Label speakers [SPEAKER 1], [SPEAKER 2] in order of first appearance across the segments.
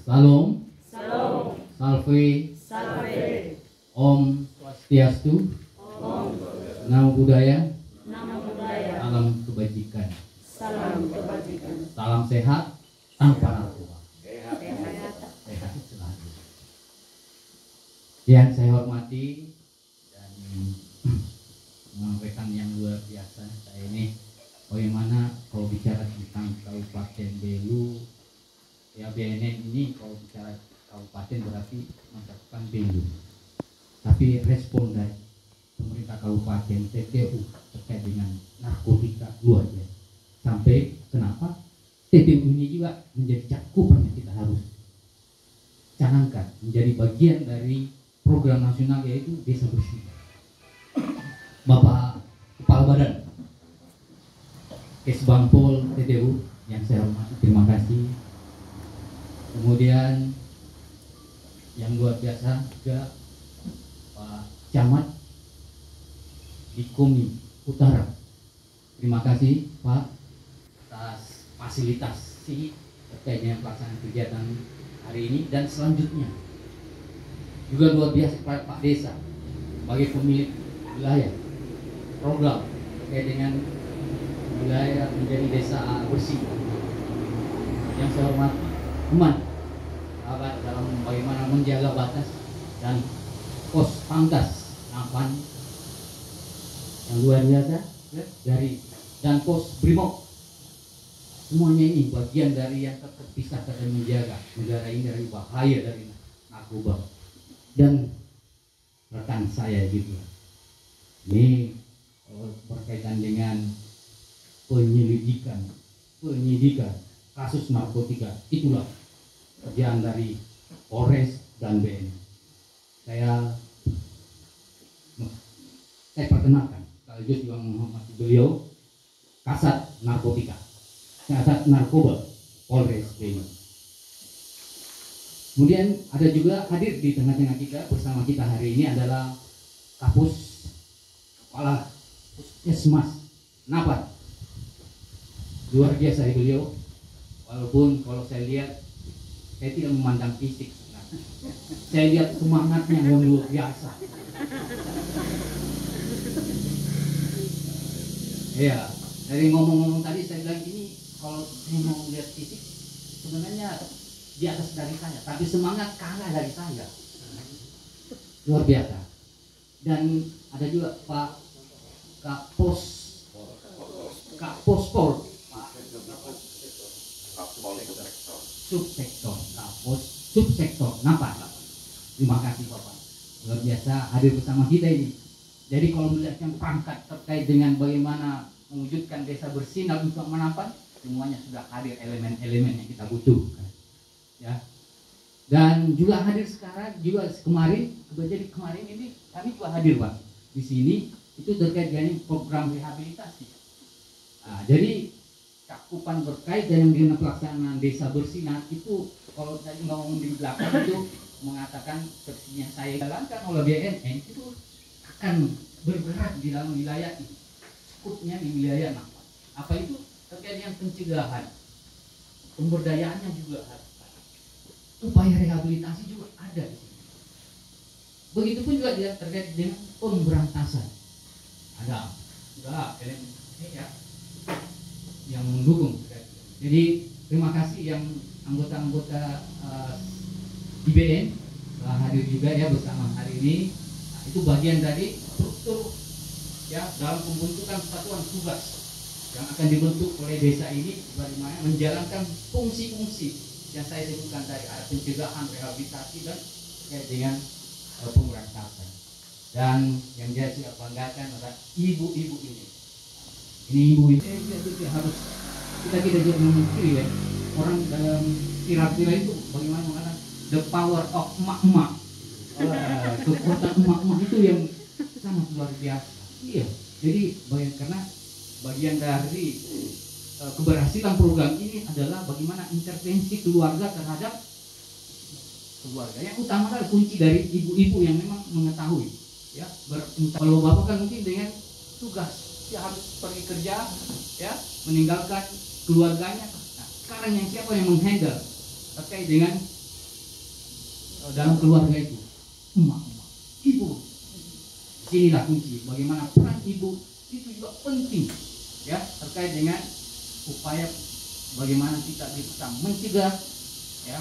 [SPEAKER 1] Salam.
[SPEAKER 2] Salam.
[SPEAKER 1] Salve.
[SPEAKER 2] Salve.
[SPEAKER 1] Om Swastiastu.
[SPEAKER 2] Om.
[SPEAKER 1] Namo Buddhaya.
[SPEAKER 2] Namo Buddhaya.
[SPEAKER 1] Salam kebajikan.
[SPEAKER 2] Salam kebajikan.
[SPEAKER 1] Salam sehat tanpa narkoba.
[SPEAKER 2] Sehat.
[SPEAKER 1] Sehat selalu. Yang saya hormati dan rekan yang luar biasa, saya ini bagaimana kalau bicara tentang Kabupaten Belu, ya BNN ini kalau bicara kabupaten berarti mencakupan Belu. Tapi respon dari pemerintah kabupaten TTU terkait dengan narkotika luar biasa. Sampai kenapa TTU ini juga menjadi cakupan yang kita harus canangkan menjadi bagian dari program nasional yaitu Desa Bersih. Bapak Kepala Badan Kesbangpol TTU yang saya hormati, terima kasih. Kemudian yang luar biasa juga Pak Camat Bikomi Utara, terima kasih Pak atas fasilitasi terkait dengan pelaksanaan kegiatan hari ini. Dan selanjutnya juga luar biasa Pak Desa sebagai pemilik wilayah program terkait dengan wilayah menjadi desa bersih. Yang saya hormati teman sahabat dalam bagaimana menjaga batas dan pos pangkas Napan yang luar biasa dari dan pos Brimob, semuanya ini bagian dari yang terpisah dan menjaga negara ini dari bahaya dari narkoba. Dan rekan saya juga ini berkaitan dengan penyidikan kasus narkotika, itulah kerjaan dari Polres dan BNN. Saya perkenalkan sekaligus juga menghormati beliau Kasat Narkotika, Kasat Narkoba Polres BNN. Kemudian ada juga hadir di tengah-tengah kita bersama kita hari ini adalah Kapus Kepala Puskesmas Napan. Luar biasa beliau, walaupun kalau saya lihat saya tidak memandang fisik, saya lihat semangatnya yang luar biasa. Ya, dari ngomong-ngomong tadi saya bilang ini kalau saya mau lihat fisik sebenarnya di atas dari saya, tapi semangat kalah dari saya. Luar biasa. Dan ada juga Pak Kapos Subsektor Napan. Terima kasih Bapak, luar biasa hadir bersama kita ini. Jadi kalau melihat yang perangkat terkait dengan bagaimana mewujudkan desa bersih dan untuk Napan, semuanya sudah hadir elemen-elemen yang kita butuhkan. Ya, dan juga hadir sekarang juga kemarin ini kami juga hadir Pak di sini itu terkait dengan program rehabilitasi. Nah, jadi cakupan berkait dengan pelaksanaan desa bersih. Nah itu kalau tadi ngomong di belakang itu mengatakan sepertinya saya jalankan oleh BNN itu akan bergerak di dalam wilayah ini, skupnya di wilayah Napan. Apa itu terkait dengan pencegahan, pemberdayaannya juga ada. Upaya rehabilitasi juga ada di sini. Begitupun juga dia terkait dengan pemberantasan. Ada juga elemen ya yang mendukung. Jadi terima kasih yang anggota-anggota IBN telah hadir juga ya bersama hari ini. Nah, itu bagian dari struktur ya dalam pembentukan satuan tugas yang akan dibentuk oleh desa ini bagaimana menjalankan fungsi-fungsi yang saya sebutkan tadi, ada pencegahan, rehabilitasi dan terkait dengan pemberantasan. Dan yang saya tidak banggakan adalah ibu-ibu ini. Ini ibu ini harus kita juga memikirkan ya, orang dalam kira-kira itu bagaimana mengatakan the power of emak-emak, kekuatan emak-emak itu yang sangat luar biasa. Iya, jadi karena bagian dari keberhasilan program ini adalah bagaimana intervensi keluarga terhadap keluarga. Yang utama adalah kunci dari ibu-ibu yang memang mengetahui ya. Kalau bapak kan mungkin dengan tugas dia harus pergi kerja ya, meninggalkan keluarganya. Nah, sekarang yang siapa yang menghandle terkait dengan dalam keluarga itu emak-emak, ibu. Inilah kunci bagaimana peran ibu itu juga penting ya, terkait dengan upaya bagaimana kita bisa mencegah ya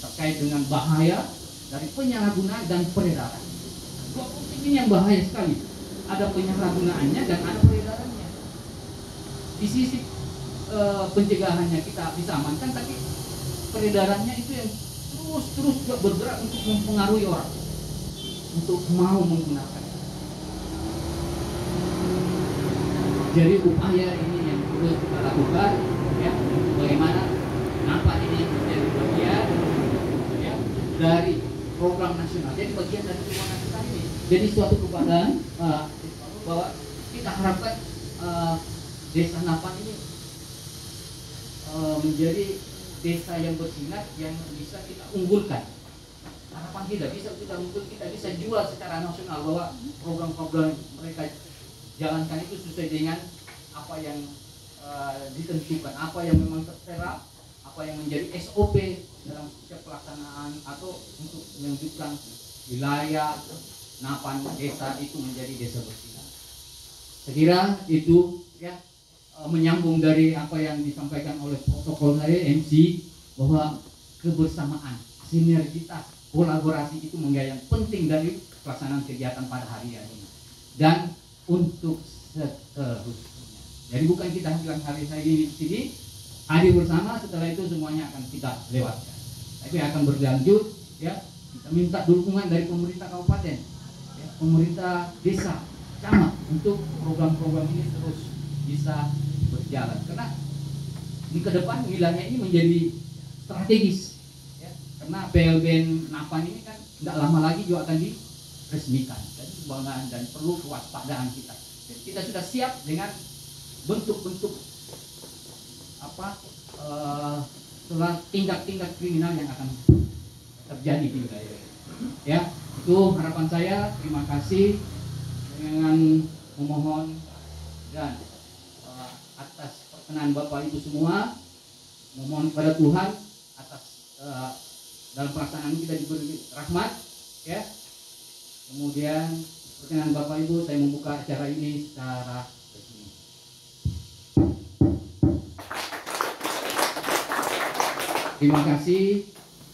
[SPEAKER 1] terkait dengan bahaya dari penyalahgunaan dan peredaran. Dua kunci ini yang bahaya sekali. Ada penyalahgunaannya dan ada peredarannya. Di sisi pencegahannya kita bisa amankan, tapi peredarannya itu yang terus bergerak untuk mempengaruhi orang untuk mau menggunakan. Jadi upaya ini yang perlu kita lakukan ya, bagaimana nampak ini menjadi bagian ya dari program nasional. Jadi bagian dari program nasional ini. Jadi suatu keadaan bahwa kita harapkan desa Napan ini menjadi desa yang bersinar, yang bisa kita unggulkan. Harapan kita bisa kita unggul, kita bisa jual secara nasional bahwa program-program mereka jalankan itu sesuai dengan apa yang ditentukan, apa yang memang tertera, apa yang menjadi SOP dalam setiap pelaksanaan atau untuk menunjukkan wilayah Napan desa itu menjadi desa bersinar. Saya kira itu ya menyambung dari apa yang disampaikan oleh protokol saya MC, bahwa kebersamaan, sinergitas, kolaborasi itu menjadi yang penting dari pelaksanaan kegiatan pada hari ini dan untuk seterusnya. Jadi bukan kita bilang hari ini di sini hadir bersama, setelah itu semuanya akan kita lewatkan, tapi akan berlanjut ya. Kita minta dukungan dari pemerintah kabupaten ya, pemerintah desa, camat untuk program-program ini terus bisa berjalan, karena di ke depan wilayah ini menjadi strategis ya, karena PLBN Napan ini kan tidak lama lagi juga akan diresmikan, dan kebanggaan dan perlu kewaspadaan kita. Jadi kita sudah siap dengan bentuk-bentuk apa tingkat-tingkat kriminal yang akan terjadi di wilayah ya. Itu harapan saya. Terima kasih dengan memohon dan atas perkenan Bapak Ibu semua, memohon kepada Tuhan atas dalam pelaksanaan kita diberi rahmat ya. Kemudian perkenan Bapak Ibu, saya membuka acara ini secara resmi. Terima kasih.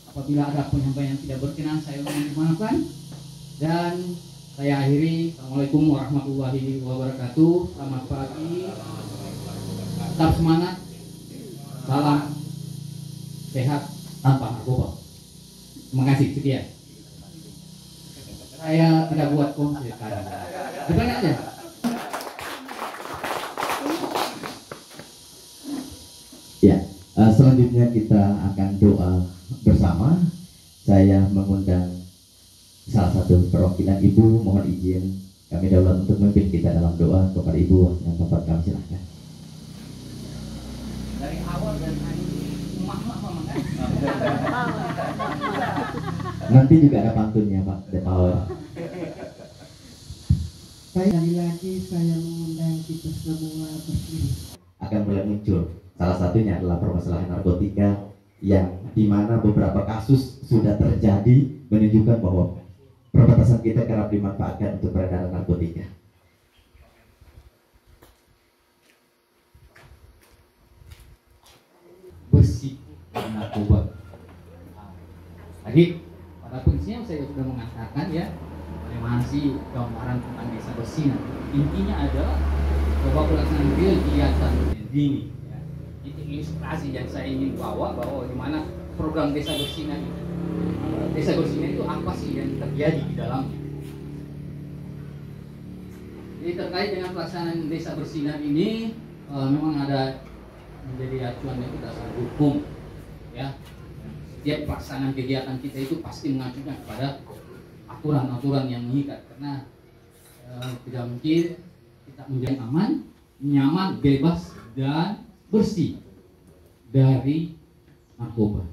[SPEAKER 1] Apabila ada penyampaian yang tidak berkenan, saya mohon dimaafkan. Dan saya akhiri. Assalamualaikum warahmatullahi wabarakatuh. Selamat pagi. Tetap semangat. Salam sehat tanpa narkoba. Terima kasih. Sekian. Saya tidak buat kongsi sekarang. Bukan aja.
[SPEAKER 3] Ya, selanjutnya kita akan doa bersama. Saya mengundang salah satu perwakilan Ibu, mohon izin kami daulat untuk memimpin kita dalam doa kepada Ibu yang dapat kami silahkan.
[SPEAKER 1] Dari awal dan hari emak-emak memang kan?
[SPEAKER 3] Nanti juga ada pantunnya Pak, the power.
[SPEAKER 4] Sekali lagi saya mengundang kita semua berdiri.
[SPEAKER 3] Akan mulai muncul. Salah satunya adalah permasalahan narkotika yang dimana beberapa kasus sudah terjadi menunjukkan bahwa perbatasan kita kerap dimanfaatkan untuk peredaran narkotika.
[SPEAKER 1] Bersih dan narkoba. Tadi pada prinsipnya saya sudah mengatakan ya, bagaimana sih gambaran tentang desa bersinar. Intinya adalah bahwa pelaksanaan kegiatan ini ya, itu ilustrasi yang saya ingin bawa, bahwa bagaimana program desa bersinar itu. Desa bersinar itu apa sih yang terjadi di dalamnya? Jadi terkait dengan pelaksanaan desa bersinar ini memang ada menjadi acuan itu dasar hukum ya. Setiap pelaksanaan kegiatan kita itu pasti mengacunya kepada aturan-aturan yang mengikat, karena tidak mungkin kita menjadi aman, nyaman, bebas dan bersih dari narkoba.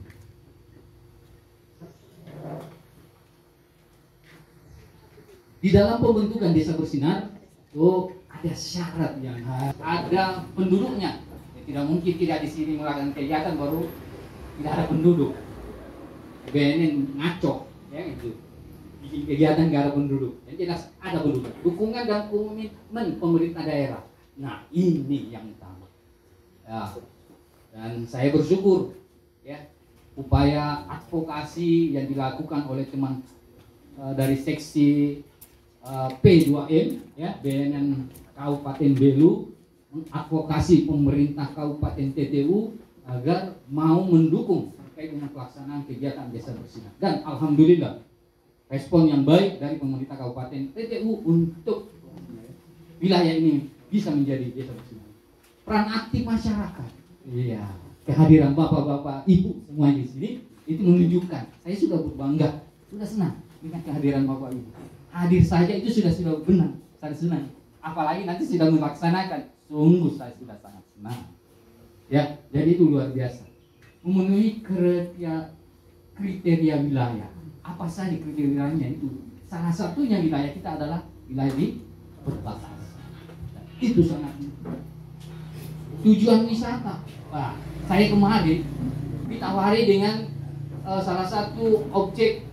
[SPEAKER 1] Di dalam pembentukan desa bersinar itu ada syarat yang ada penduduknya. Ya, tidak mungkin tidak di sini melakukan kegiatan baru tidak ada penduduk. BNN ngaco, ya itu. Bikin kegiatan gak ada penduduk. Yang jelas ada penduduk. Dukungan dan komitmen pemerintah daerah. Nah ini yang utama. Ya. Dan saya bersyukur ya upaya advokasi yang dilakukan oleh teman dari seksi P2M ya BNN Kabupaten Belu mengadvokasi pemerintah Kabupaten TTU agar mau mendukung terkait dengan pelaksanaan kegiatan desa bersinar. Dan alhamdulillah respon yang baik dari pemerintah Kabupaten TTU untuk wilayah ini bisa menjadi desa bersinar. Peran aktif masyarakat, iya, kehadiran bapak-bapak, ibu semua di sini itu menunjukkan saya sudah berbangga, sudah senang dengan kehadiran bapak ibu. Hadir saja itu sudah benar, saya senang. Apalagi nanti sudah melaksanakan, sungguh saya sudah sangat senang. Ya, jadi itu luar biasa. Memenuhi kriteria wilayah. Apa saja kriteria wilayahnya itu? Salah satunya wilayah kita adalah wilayah di perbatasan. Itu sangat tujuan wisata. Nah, saya kemarin ditawari dengan salah satu objek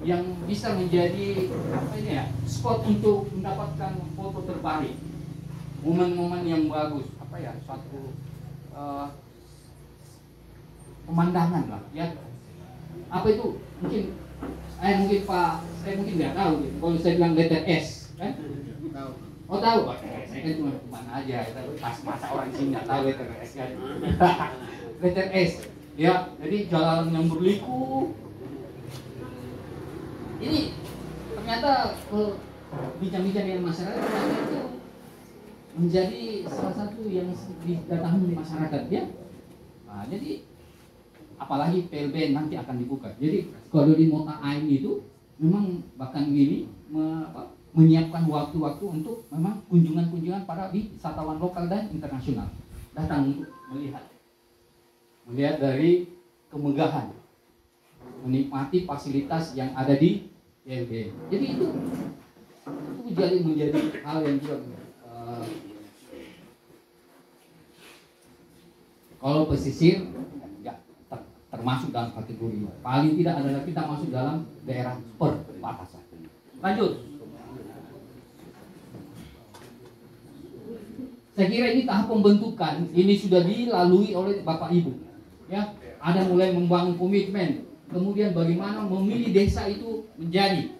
[SPEAKER 1] yang bisa menjadi apa ini ya, spot untuk mendapatkan foto terbaik, momen-momen yang bagus, apa ya, suatu pemandangan lah ya. Apa itu? Mungkin saya mungkin nggak tahu gitu. Kalau saya bilang letter S kan? Oh tahu Pak, saya kan cuma mana aja, pas masa orang sini nggak tahu letter S kan. Letter S ya, jadi jalan yang berliku. Ini ternyata bincang-bincang dengan masyarakat ternyata itu menjadi salah satu yang didatangi masyarakat ya. Nah, jadi apalagi PLBN nanti akan dibuka. Jadi kalau di Mota Ain itu memang bahkan gini menyiapkan waktu-waktu untuk memang kunjungan-kunjungan para wisatawan lokal dan internasional datang untuk melihat dari kemegahan, menikmati fasilitas yang ada di PLBN. Jadi itu menjadi hal yang juga kalau pesisir ya, termasuk dalam kategori paling tidak adalah kita masuk dalam daerah perbatasan. Lanjut. Saya kira ini tahap pembentukan ini sudah dilalui oleh Bapak Ibu. Ya, ada mulai membangun komitmen, kemudian bagaimana memilih desa itu menjadi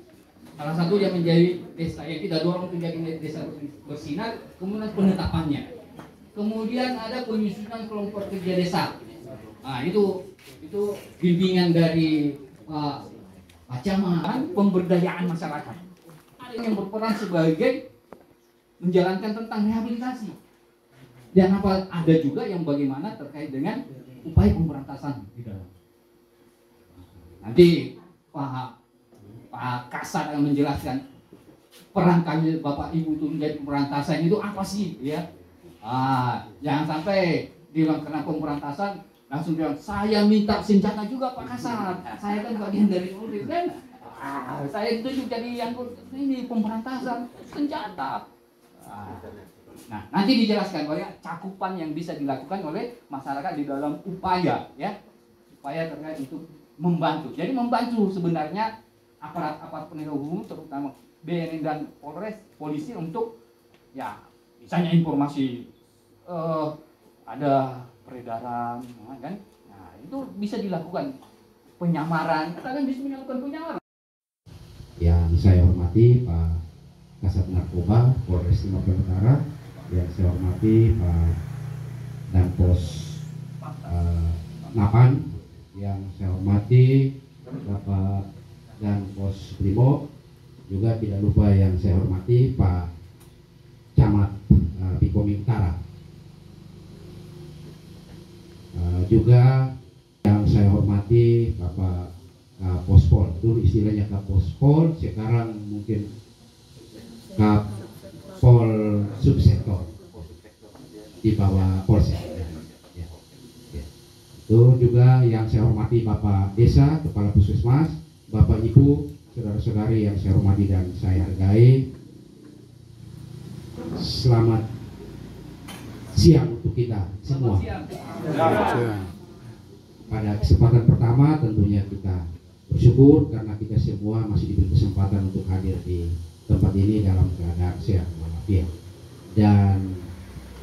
[SPEAKER 1] salah satu yang menjadi desa yang kita dorong menjadi desa bersinar, kemudian penetapannya, kemudian ada penyusunan kelompok kerja desa. Nah itu bimbingan dari Pak Camat, pemberdayaan masyarakat. Ada yang berperan sebagai menjalankan tentang rehabilitasi. Dan ada juga yang bagaimana terkait dengan upaya pemberantasan di dalam. Nanti Pak Kasat akan menjelaskan peran kami Bapak Ibu itu menjadi pemberantasan itu apa sih ya? Jangan sampai bilang karena pemberantasan langsung bilang saya minta senjata juga Pak Kasat. Saya kan bagian dari Polri kan. Saya ditunjuk jadi yang ini pemberantasan senjata. Nah, nanti dijelaskan bahwa cakupan yang bisa dilakukan oleh masyarakat di dalam upaya terkait untuk membantu. Jadi membantu sebenarnya aparat penegak hukum terutama BNN dan polisi untuk ya misalnya informasi ada peredaran kan. Nah, itu bisa dilakukan penyamaran. Kita kan bisa melakukan penyamaran.
[SPEAKER 5] Yang saya hormati Pak Kasat Narkoba Polres Sumatera Utara, yang saya hormati Pak Danpos 8, yang saya hormati Bapak Danpos Brimob, juga tidak lupa yang saya hormati Pak Camat Bikomi Utara, juga yang saya hormati Bapak Pospol, dulu istilahnya Kapospol, sekarang mungkin Kapol Subsektor di bawah Polsek. Ya. Itu juga yang saya hormati Bapak Desa, Kepala Puskesmas, Bapak Ibu, saudara-saudari yang saya hormati dan saya hargai. Selamat siang untuk kita semua. Pada kesempatan pertama tentunya kita bersyukur karena kita semua masih diberi kesempatan untuk hadir di tempat ini dalam keadaan sehat walafiat. Dan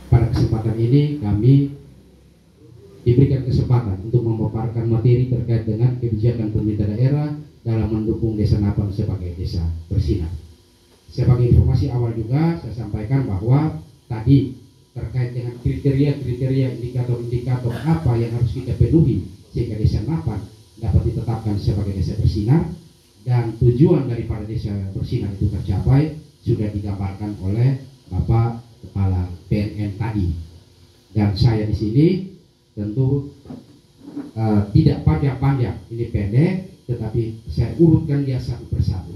[SPEAKER 5] pada kesempatan ini kami diberikan kesempatan untuk memaparkan materi terkait dengan kebijakan pemerintah daerah dalam mendukung Desa Napan sebagai desa bersinar. Sebagai informasi awal juga saya sampaikan bahwa tadi terkait dengan kriteria-kriteria indikator-indikator apa yang harus kita penuhi sehingga Desa Napan dapat ditetapkan sebagai desa bersinar, dan tujuan daripada desa bersinar itu tercapai sudah digambarkan oleh Bapak Kepala PNN tadi. Dan saya di sini tentu tidak panjang-panjang, ini pendek, tetapi saya urutkan dia satu persatu.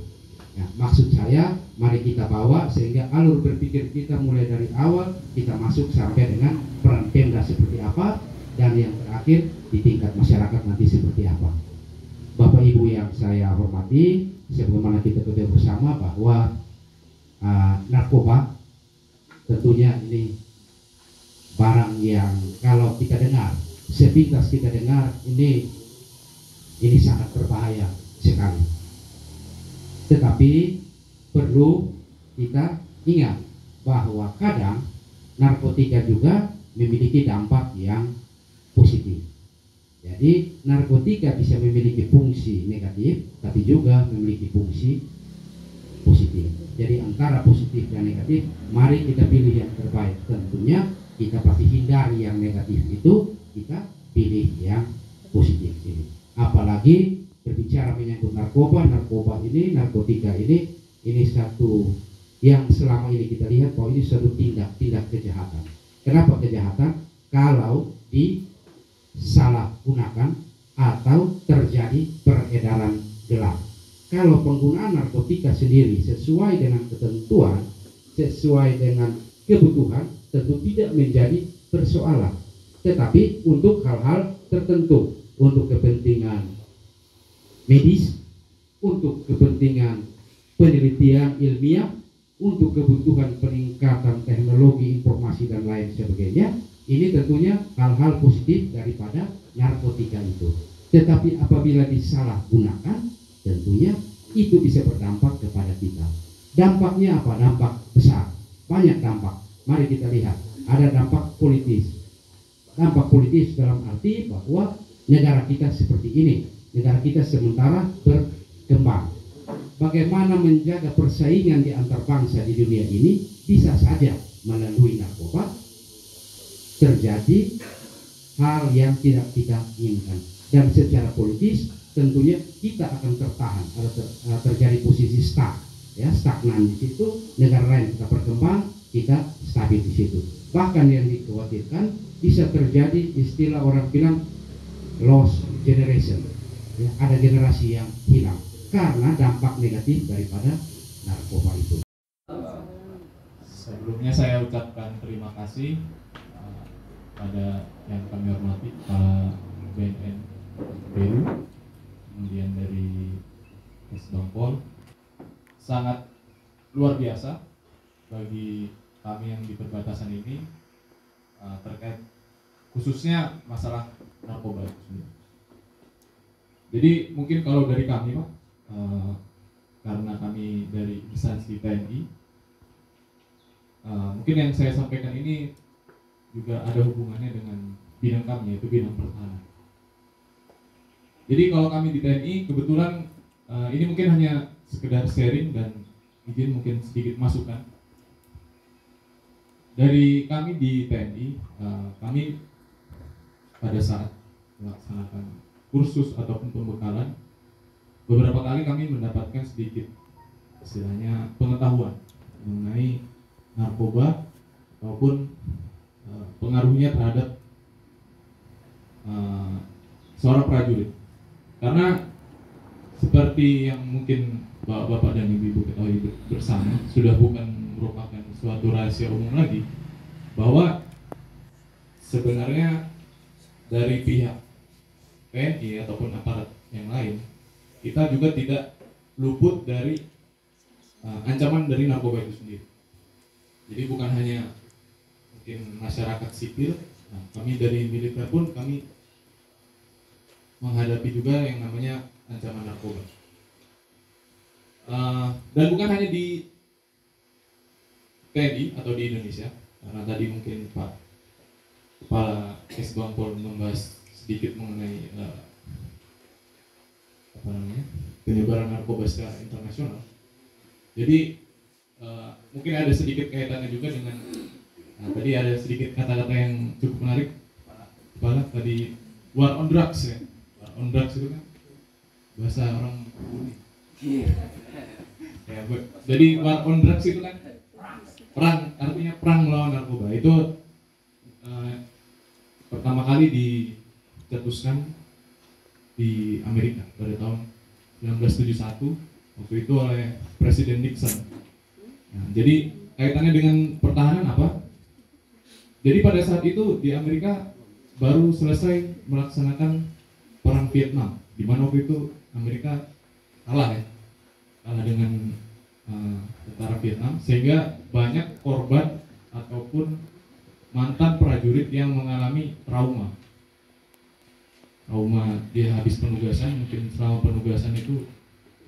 [SPEAKER 5] Nah, maksud saya mari kita bawa sehingga alur berpikir kita mulai dari awal kita masuk sampai dengan peran Pemda seperti apa, dan yang terakhir di tingkat masyarakat nanti seperti apa. Bapak Ibu yang saya hormati, sebagaimana kita ketahui bersama bahwa narkoba tentunya ini barang yang kalau kita dengar, sepintas kita dengar ini sangat berbahaya sekali. Tetapi perlu kita ingat bahwa kadang narkotika juga memiliki dampak yang positif. Jadi narkotika bisa memiliki fungsi negatif, tapi juga memiliki fungsi positif. Jadi antara positif dan negatif, mari kita pilih yang terbaik. Tentunya kita pasti hindari yang negatif itu, kita pilih yang positif ini. Apalagi berbicara menyangkut narkoba ini, narkotika ini satu yang selama ini kita lihat bahwa ini satu tindak kejahatan. Kenapa kejahatan? Kalau disalahgunakan atau terjadi peredaran gelap. Kalau penggunaan narkotika sendiri sesuai dengan ketentuan, sesuai dengan kebutuhan, tentu tidak menjadi persoalan. Tetapi untuk hal-hal tertentu, untuk kepentingan medis, untuk kepentingan penelitian ilmiah, untuk kebutuhan peningkatan teknologi informasi dan lain sebagainya, ini tentunya hal-hal positif daripada narkotika itu. Tetapi apabila disalahgunakan, tentunya itu bisa berdampak kepada kita. Dampaknya apa? Dampak besar, banyak dampak. Mari kita lihat, ada dampak politis. Dampak politis dalam arti bahwa negara kita seperti ini, negara kita sementara berkembang. Bagaimana menjaga persaingan di antar bangsa di dunia ini, bisa saja melalui narkoba terjadi hal yang tidak kita inginkan. Dan secara politis tentunya kita akan tertahan atau terjadi posisi stagnan di situ. Negara lain kita berkembang, kita stabil di situ. Bahkan yang dikhawatirkan bisa terjadi istilah orang bilang lost generation, ya, ada generasi yang hilang karena dampak negatif daripada narkoba itu.
[SPEAKER 6] Sebelumnya saya ucapkan terima kasih pada yang kami hormati Pak BNN BU, kemudian dari Kesbangpol, sangat luar biasa bagi kami yang di perbatasan ini terkait khususnya masalah narkoba itu sendiri. Jadi mungkin kalau dari kami Pak, karena kami dari instansi TNI, mungkin yang saya sampaikan ini juga ada hubungannya dengan bidang kami, yaitu bidang pertahanan. Jadi kalau kami di TNI kebetulan ini mungkin hanya sekedar sharing dan izin mungkin sedikit masukan. Dari kami di TNI, kami pada saat melaksanakan kursus ataupun pembekalan, beberapa kali kami mendapatkan sedikit istilahnya pengetahuan mengenai narkoba ataupun pengaruhnya terhadap seorang prajurit. Karena seperti yang mungkin Bapak dan Ibu ketahui bersama, sudah bukan merupakan suatu rahasia umum lagi bahwa sebenarnya dari pihak TNI ataupun aparat yang lain, kita juga tidak luput dari ancaman dari narkoba itu sendiri. Jadi bukan hanya mungkin masyarakat sipil, kami dari militer pun kami menghadapi juga yang namanya ancaman narkoba. Dan bukan hanya di TNI atau di Indonesia, karena tadi mungkin Pak Kepala Kesbangpol membahas sedikit mengenai penyebaran narkoba secara internasional. Jadi mungkin ada sedikit kaitannya juga dengan tadi ada sedikit kata-kata yang cukup menarik, Kepala, tadi war on drugs ya. War on drugs itu kan bahasa orang ya, jadi war on drugs itu kan perang, artinya perang melawan narkoba. Itu pertama kali dicetuskan di Amerika pada tahun 1971 waktu itu oleh Presiden Nixon. Nah, jadi kaitannya dengan pertahanan apa? Jadi pada saat itu di Amerika baru selesai melaksanakan perang Vietnam, di mana waktu itu Amerika kalah dengan tentara Vietnam, sehingga banyak korban ataupun mantan prajurit yang mengalami trauma dia habis penugasan. Mungkin selama penugasan itu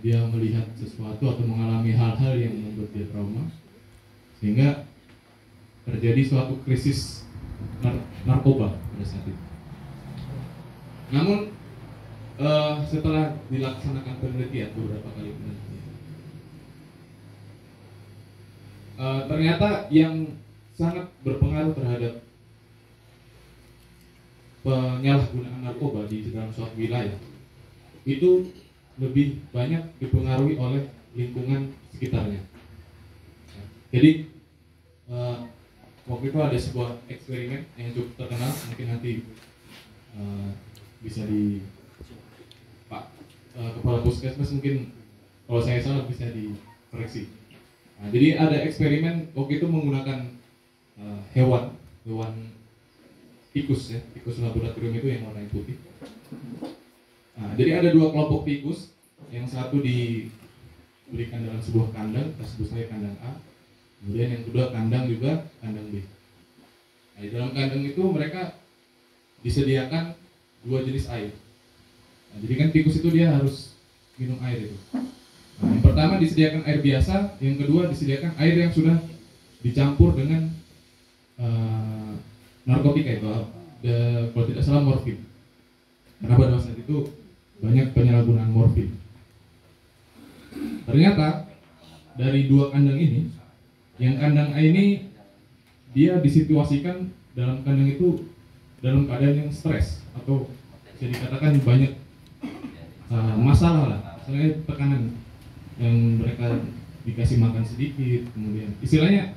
[SPEAKER 6] dia melihat sesuatu atau mengalami hal-hal yang membuat dia trauma, sehingga terjadi suatu krisis narkoba pada saat itu. Namun setelah dilaksanakan penelitian, beberapa kali penelitian, ternyata yang sangat berpengaruh terhadap penyalahgunaan narkoba di dalam suatu wilayah itu lebih banyak dipengaruhi oleh lingkungan sekitarnya. Jadi waktu itu ada sebuah eksperimen yang cukup terkenal, mungkin nanti bisa di Pak Kepala Puskesmas, mungkin kalau saya salah bisa dikoreksi. Nah, jadi ada eksperimen waktu itu menggunakan hewan tikus ya, tikus laboratorium itu yang warna putih. Nah, jadi ada dua kelompok tikus, yang satu diberikan dalam sebuah kandang, kita sebut saja kandang A, kemudian yang kedua kandang juga kandang B. Nah, di dalam kandang itu mereka disediakan dua jenis air. Nah, jadi kan tikus itu dia harus minum air itu. Nah, yang pertama disediakan air biasa, yang kedua disediakan air yang sudah dicampur dengan narkotika itu, kalau tidak salah morfin. Karena pada saat itu banyak penyalahgunaan morfin. Ternyata dari dua kandang ini, yang kandang A ini dia disituasikan dalam kandang itu dalam keadaan yang stres atau bisa dikatakan banyak masalah lah, misalnya tekanan yang mereka dikasih makan sedikit, kemudian istilahnya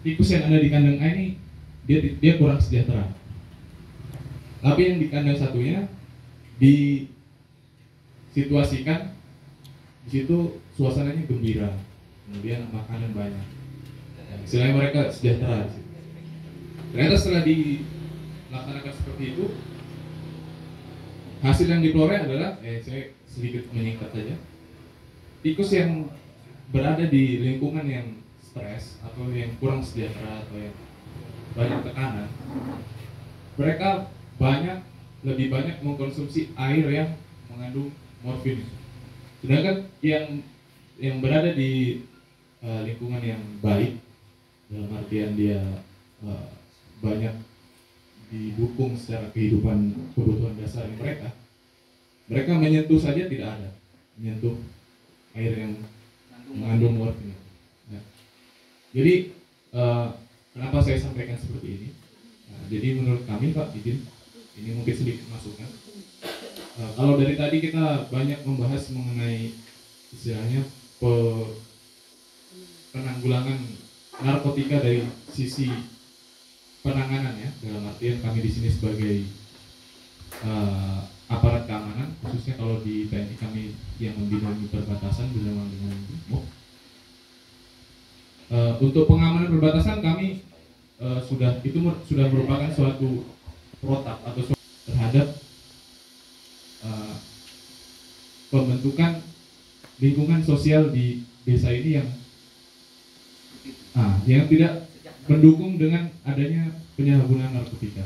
[SPEAKER 6] tikus yang ada di kandang A ini dia kurang sejahtera. Tapi yang di kandang satunya disituasikan di situ suasananya gembira, kemudian makanan banyak. Istilahnya mereka sejahtera di situ. Ternyata setelah dilaksanakan seperti itu, hasil yang diperoleh adalah, saya sedikit menyingkat saja, tikus yang berada di lingkungan yang stres atau yang kurang sejahtera atau yang banyak tekanan, mereka lebih banyak mengkonsumsi air yang mengandung morfin. Sedangkan yang berada di lingkungan yang baik, dalam artian dia banyak didukung secara kebutuhan dasar mereka menyentuh saja tidak ada menyentuh air yang mengandung morfin. Nah, jadi kenapa saya sampaikan seperti ini? Nah, jadi menurut kami, Pak, izin ini mungkin sedikit masukan. Kalau dari tadi kita banyak membahas mengenai istilahnya penanggulangan narkotika dari sisi penanganan ya, dalam artian kami di sini sebagai aparat keamanan, khususnya kalau di TNI kami yang membidangi perbatasan bersama dengan BRIMOB. Untuk pengamanan perbatasan kami sudah merupakan suatu protap atau terhadap pembentukan lingkungan sosial di desa ini yang tidak mendukung dengan adanya penyalahgunaan narkotika.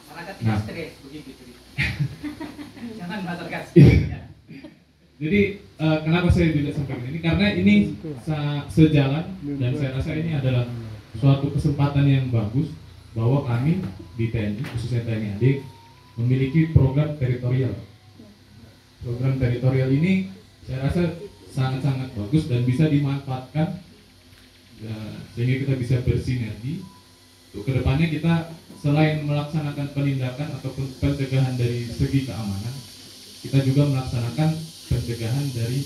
[SPEAKER 1] Masyarakat
[SPEAKER 6] Nah.
[SPEAKER 1] tidak stres begitu cerita. Jangan masyarakat stres.
[SPEAKER 6] Jadi kenapa saya juga sampaikan ini? Karena ini sejalan dan saya rasa ini adalah suatu kesempatan yang bagus bahwa kami di TNI, khususnya TNI AD, memiliki program teritorial. Program teritorial ini saya rasa sangat-sangat bagus dan bisa dimanfaatkan sehingga kita bisa bersinergi. Untuk kedepannya kita selain melaksanakan penindakan ataupun pencegahan dari segi keamanan, kita juga melaksanakan pencegahan dari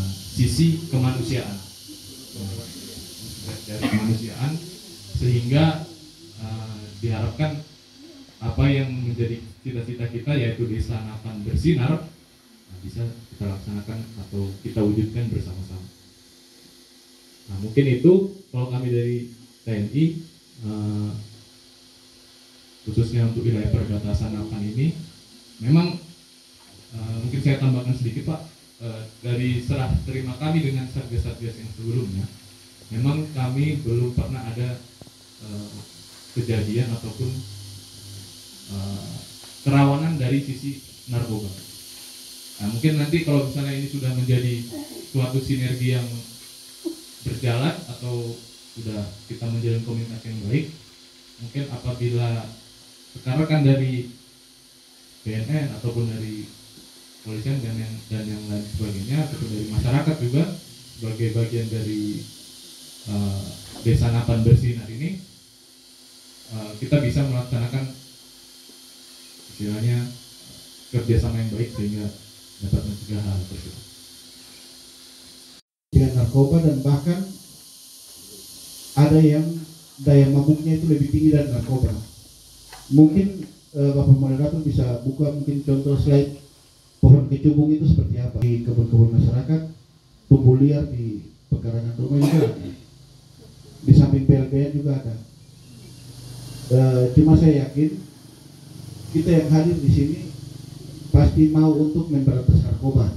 [SPEAKER 6] sisi kemanusiaan, sehingga diharapkan apa yang menjadi cita-cita kita yaitu desa Napan bersinar bisa kita laksanakan atau kita wujudkan bersama-sama. Nah, mungkin itu kalau kami dari TNI khususnya untuk wilayah perbatasan Napan ini memang mungkin saya tambahkan sedikit Pak, dari serah terima kami dengan satgas-satgas yang sebelumnya, memang kami belum pernah ada kejadian ataupun kerawanan dari sisi narkoba. Nah, mungkin nanti kalau misalnya ini sudah menjadi suatu sinergi yang berjalan atau sudah kita menjalin komunikasi yang baik, mungkin apabila rekan-rekan dari BNN ataupun dari polisian dan yang lain sebagainya ataupun dari masyarakat juga sebagai bagian dari desa Napan bersinar ini, kita bisa melaksanakan istilahnya kerjasama yang baik sehingga dapat mencegah hal tersebut.
[SPEAKER 7] Dengan narkoba dan bahkan ada yang daya mabuknya itu lebih tinggi dari narkoba. Mungkin Bapak Moderator bisa buka mungkin contoh slide pohon kecubung itu seperti apa di kebun-kebun masyarakat, tumbuh liar di pekarangan rumah juga ada. Di samping PLBN juga ada. Cuma saya yakin kita yang hadir di sini pasti mau untuk memberantas narkoba.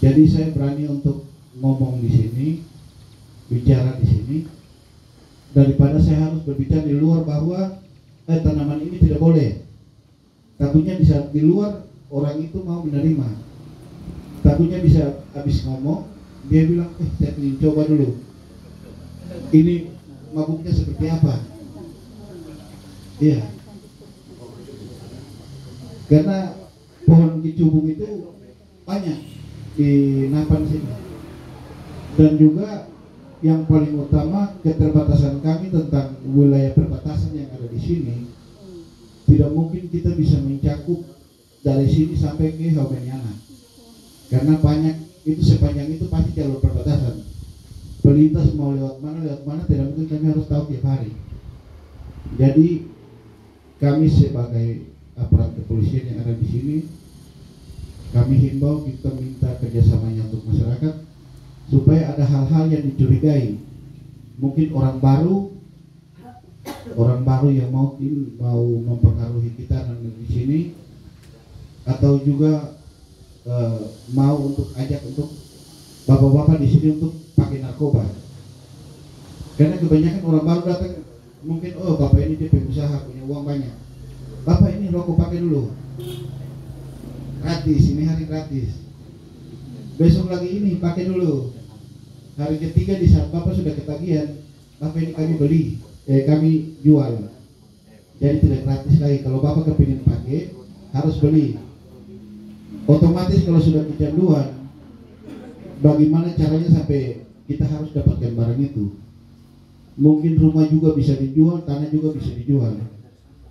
[SPEAKER 7] Jadi saya berani untuk ngomong di sini, bicara di sini, daripada saya harus berbicara di luar bahwa tanaman ini tidak boleh. Takutnya bisa di luar orang itu mau menerima. Takutnya bisa habis ngomong dia bilang, saya ingin coba dulu. Ini mabuknya seperti apa? Iya. Karena pohon kecubung itu banyak di Napan sini. Dan juga yang paling utama keterbatasan kami tentang wilayah perbatasan yang ada di sini, tidak mungkin kita bisa mencakup dari sini sampai ke Haubeniana. Karena banyak itu, sepanjang itu pasti jalur perbatasan. Pelintas mau lewat mana tidak mungkin kami harus tahu tiap hari. Jadi kami sebagai aparat kepolisian yang ada di sini, kami himbau, kita minta kerjasamanya untuk masyarakat supaya ada hal-hal yang dicurigai. Mungkin orang baru yang mau mempengaruhi kita di sini, atau juga mau untuk ajak untuk bapak-bapak di sini untuk pakai narkoba. Karena kebanyakan orang baru datang mungkin, oh bapak ini dia pengusaha punya uang banyak. Bapak ini rokok pakai dulu, gratis, ini hari gratis. Besok lagi ini pakai dulu. Hari ketiga di saat bapak sudah ketagihan, bapak ini kami beli, kami jual. Jadi tidak gratis lagi. Kalau bapak kepingin pakai harus beli. Otomatis kalau sudah kecanduan, bagaimana caranya sampai kita harus dapatkan barang itu? Mungkin rumah juga bisa dijual, tanah juga bisa dijual.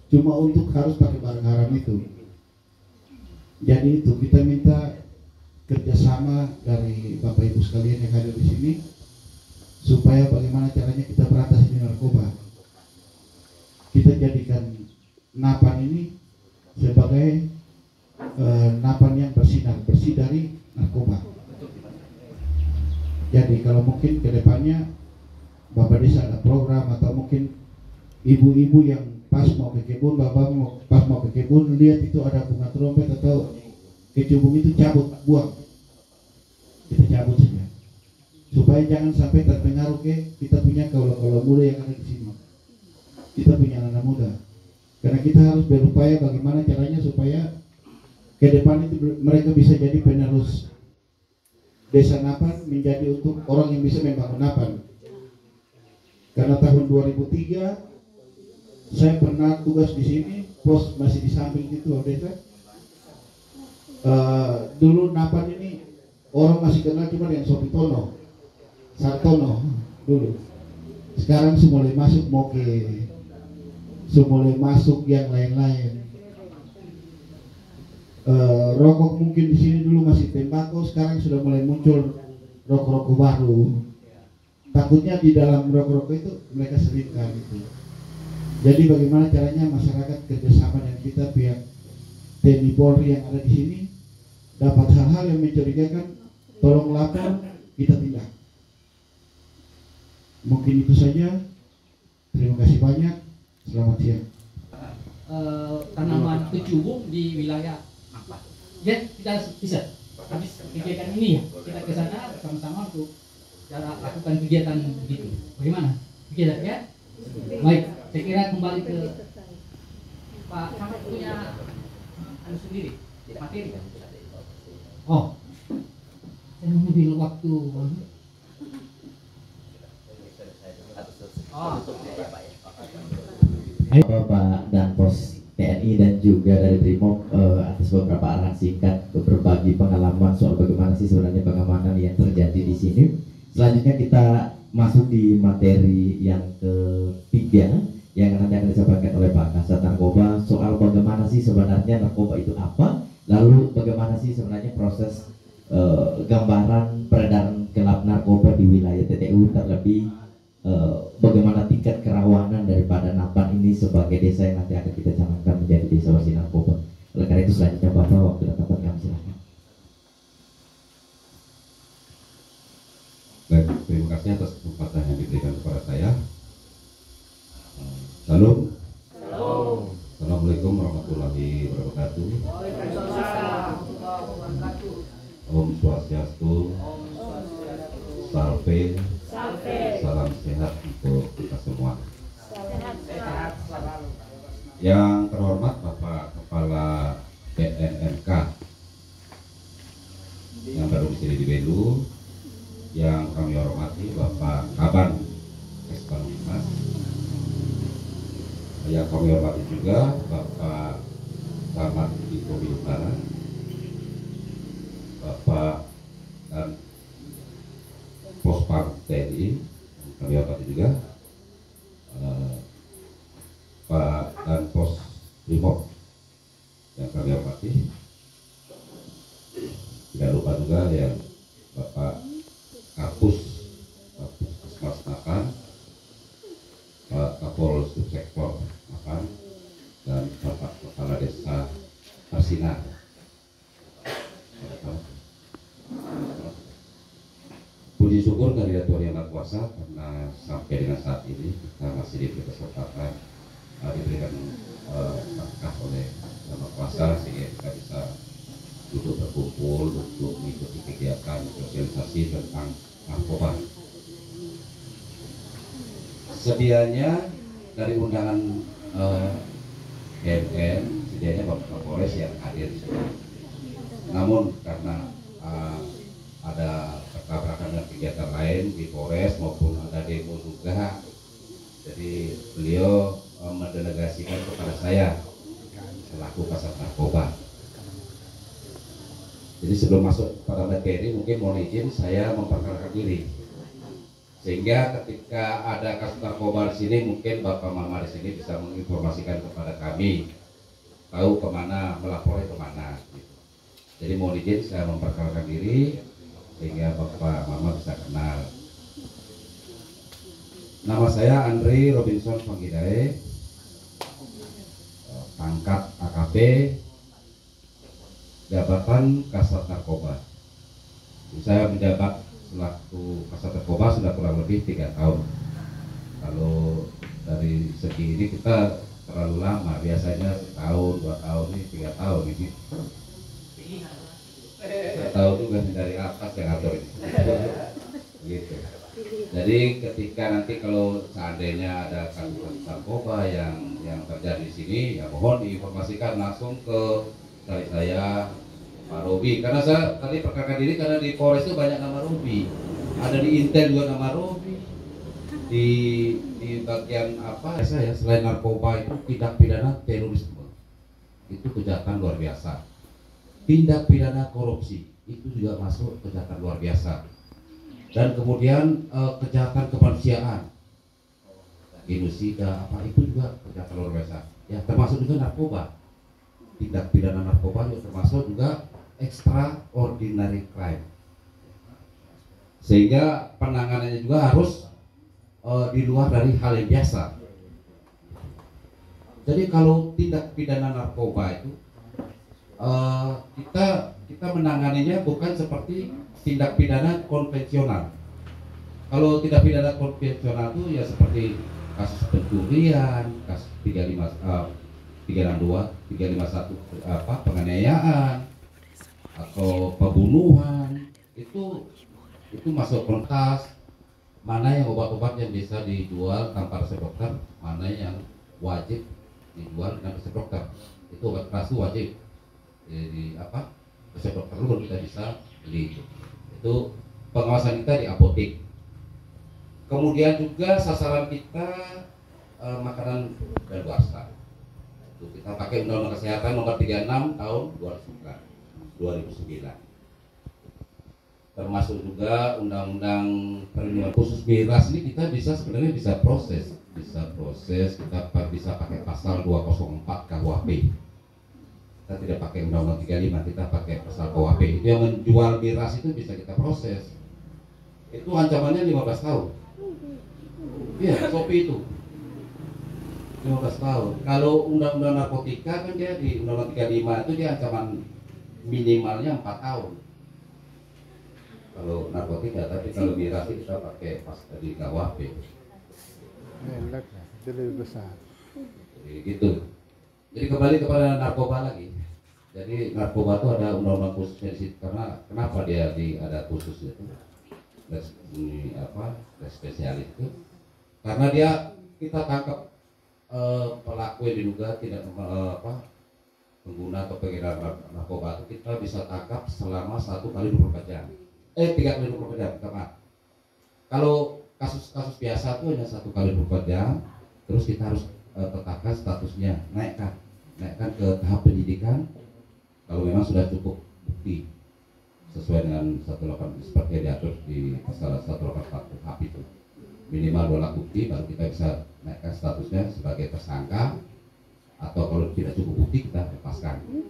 [SPEAKER 7] Cuma untuk harus pakai barang haram itu. Jadi itu kita minta kerjasama dari Bapak Ibu sekalian yang hadir di sini, supaya bagaimana caranya kita berantas dengan narkoba. Kita jadikan Napan ini sebagai Napan yang bersinar, bersih dari narkoba. Jadi kalau mungkin kedepannya Bapak Desa ada program, atau mungkin ibu-ibu yang pas mau ke kebun, bapak pas mau ke kebun lihat itu ada bunga trompet atau kecubung itu, cabut, buang. Kita cabut saja, supaya jangan sampai terpengaruh ke kita punya kaula-kaula muda yang ada di sini. Kita punya anak muda, karena kita harus berupaya bagaimana caranya supaya ke depan itu mereka bisa jadi penerus desa Napan, menjadi untuk orang yang bisa membangun Napan. Karena tahun 2003 saya pernah tugas di sini, pos masih di samping itu desa. Dulu Napan ini orang masih kenal cuma yang Sopitono, Sartono dulu. Sekarang mulai masuk Moke, mulai masuk yang lain-lain. Rokok mungkin di sini dulu masih tembakau, sekarang sudah mulai muncul rokok-rokok baru. Takutnya di dalam rokok-rokok itu mereka selipkan itu. Jadi bagaimana caranya masyarakat kerjasama dengan kita pihak TNI Polri yang ada di sini, dapat hal-hal yang mencurigakan, tolong lapor, kita tindak. Mungkin itu saja. Terima kasih banyak. Selamat siang.
[SPEAKER 1] Tanaman kecubung di wilayah apa? Ya kita bisa habis kegiatan ini ya kita ke sana sama-sama untuk cara lakukan kegiatan begitu. Bagaimana? Kegiatan ya? Baik, saya kira kembali ke Pak Camat punya anu sendiri materi. Oh, saya mengambil waktu.
[SPEAKER 3] Bapak dan Pos TNI dan juga dari Brimob atas beberapa arahan singkat berbagi pengalaman soal bagaimana sih sebenarnya pengamanan yang terjadi di sini. Selanjutnya kita masuk di materi yang ketiga yang nanti akan disampaikan oleh Pak Kasat Narkoba soal bagaimana sih sebenarnya narkoba itu apa, lalu bagaimana sih sebenarnya proses gambaran peredaran gelap narkoba di wilayah TTU, terlebih bagaimana tingkat kerawanan daripada Napan ini sebagai desa yang nanti akan kita canangkan menjadi desa bersih narkoba. Oleh karena itu selanjutnya Bapak waktu dan tempat kami silakan.
[SPEAKER 8] Baik, terima kasih atas kesempatan yang diberikan kepada saya. Salam. Assalamualaikum warahmatullahi wabarakatuh. Om Swastiastu. Salam sehat untuk kita semua. Yang terhormat Bapak Kepala BNNK yang baru di Belu, yang kami hormati Bapak Kaban Espanus, yang kami hormati juga Bapak Camat di Kopi Utara, Bapak dan Pospam TNI, kami hormati juga Pak dan Pos Brimob yang kami hormati. Tidak lupa juga yang Bapak Kapus Mas Napan, Pak Kapol Subsektor Napan, dan Bapak Kepala Desa Arsinar. Puji syukur kehadirat Tuhan Yang Maha Kuasa karena sampai dengan saat ini kita masih diberi kesempatan, diberikan berkah oleh Yang Maha Kuasa sehingga kita bisa duduk berkumpul untuk mengikuti kegiatan sosialisasi tentang narkoba. Sedianya dari undangan BNN, sedianya Bapak Kapolres yang hadir di sini. Namun karena ada tabrakan dengan kegiatan lain di Polres maupun ada demo juga, jadi beliau mendelegasikan kepada saya selaku Kasat Narkoba. Jadi sebelum masuk pada materi mungkin mohon izin saya memperkenalkan diri, sehingga ketika ada kasus narkoba di sini mungkin Bapak Mama di sini bisa menginformasikan kepada kami tahu kemana melapornya kemana. Gitu. Jadi mohon izin saya memperkenalkan diri sehingga Bapak Mama bisa kenal. Nama saya Andri Robinson Panggidae, pangkat AKP, jabatan Kasat Narkoba. Saya menjabat selaku Kasat Narkoba sudah kurang lebih 3 tahun. Kalau dari segi ini kita terlalu lama, biasanya setahun, 2 tahun, ini 3 tahun ini. Saya tahu juga dari atas yang atur ini. Gitu. Jadi ketika nanti kalau seandainya ada kasus narkoba yang terjadi di sini, ya mohon diinformasikan langsung ke sekali saya Pak Robi, karena saya tadi perkenalkan diri karena di Polres itu banyak nama Robi, ada di Intel juga nama Robi, di bagian apa saya selain narkoba itu tindak pidana terorisme itu kejahatan luar biasa, tindak pidana korupsi itu juga masuk kejahatan luar biasa, dan kemudian kejahatan kemanusiaan, genosida apa itu juga kejahatan luar biasa ya, termasuk juga narkoba, tindak pidana narkoba juga termasuk juga extraordinary crime, sehingga penanganannya juga harus di luar dari hal yang biasa. Jadi kalau tindak pidana narkoba itu kita menanganinya bukan seperti tindak pidana konvensional. Kalau tindak pidana konvensional itu ya seperti kasus pencurian, kasus 362, 351 penganiayaan atau pembunuhan, itu masuk kontas. Mana yang obat-obat yang bisa dijual tanpa resep dokter, mana yang wajib dijual dengan resep dokter. Itu obat keras itu wajib resep dokter baru kita bisa beli. Itu pengawasan kita di apotek. Kemudian juga sasaran kita makanan daluarsa. Itu kita pakai Undang-Undang Kesehatan nomor 36 tahun 2009. Termasuk juga undang-undang perlindungan khusus miras ini kita sebenarnya bisa proses kita bisa pakai pasal 204 KUHP. Kita tidak pakai undang-undang 35, kita pakai pasal KUHP. Itu yang menjual miras itu bisa kita proses. Itu ancamannya 15 tahun. Iya, Shopee itu 15 tahun. Kalau undang-undang narkotika kan dia di undang-undang 35 itu dia ancaman minimalnya 4 tahun. Kalau narkotika, tapi kalau miras kita pakai pas di KUHP.
[SPEAKER 7] Enak, lebih besar.
[SPEAKER 8] Jadi gitu. Jadi kembali kepada narkoba lagi. Jadi narkoba itu ada undang-undang khususnya di situ, karena kenapa dia ada khusus itu? Spesialis itu. Karena kita tangkap pelaku yang diduga tidak pengguna atau pengedar narkoba itu kita bisa tangkap selama 1 kali 24 jam. 3 kali 24 jam, maaf. Kalau kasus biasa itu hanya 1 kali 24 jam, terus kita harus tetapkan statusnya, naikkan ke tahap penyidikan. Kalau memang sudah cukup bukti sesuai dengan 180 seperti yang diatur di pasal 184 KUHP itu, minimal 2 alat bukti baru kita bisa naikkan statusnya sebagai tersangka, atau kalau tidak cukup bukti kita lepaskan.